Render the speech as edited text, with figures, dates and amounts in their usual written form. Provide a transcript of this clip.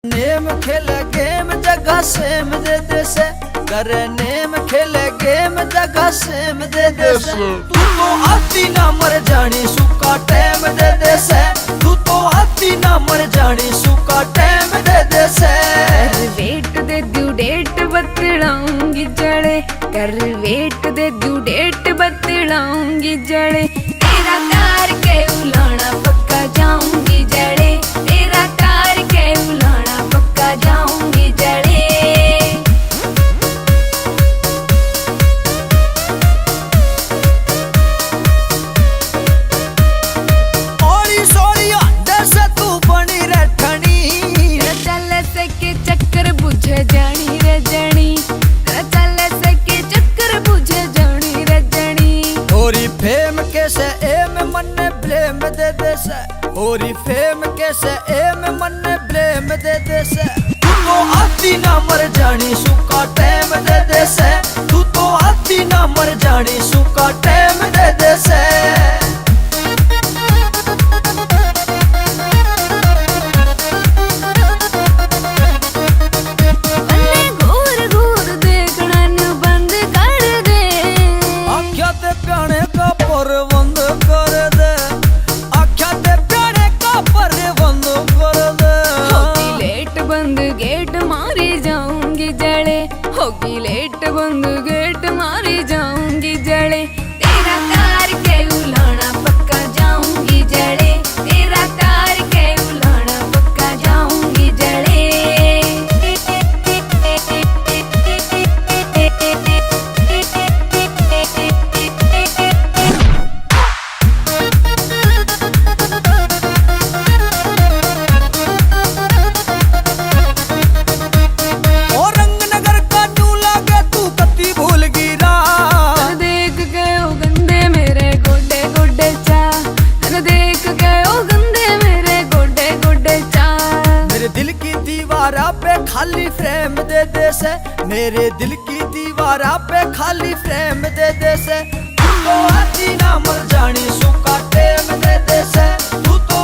Name खेले game जगह same दे दे से, करे नेम खेले गेम जगह सेम दे दे से। तू तो आती ना मर जानी सुका टाइम दे दे से, तू तो आती ना मर जानी सुका टाइम दे दे से। वेट दे दू डेट बतलाऊंगी जड़े, कर वेट दे दू डेट बतलाऊंगी जड़े। तेरा तार के उलाना पक्का जाऊंगी जड़े, तेरा तार के उलाना पक्का जाऊंगी जड़े। ओरी सोरी अंडे से तू बनी रहनी, चल सके चक्कर बुझ जानी रे जनी, चल सके चक्कर बुझ जानी रे जनी। ओरी फेम के से एम मन ब्लेम दे दे से, ओरी फेम के से एम मन ब्लेम दे दे से। तू तो आती ना मर जानी सुका टाइम दे दे से, तू तो आती ना मर जानी सुका टाइम दे दे से। गेट मारी जाऊंगी जड़े, होगी लेट बंद गेट मारी जाऊंगी जड़े। तेरा तार के उलाना पक्का जाऊंगी जड़े, तेरा तार के उलाना पक्का जाऊंगी जड़े। पे खाली फ्रेम दे दे से, मेरे दिल की दीवारा पे खाली फ्रेम दे दे से। तू तो आती ना मर जानी सुका टाइम दे दे से, तू तो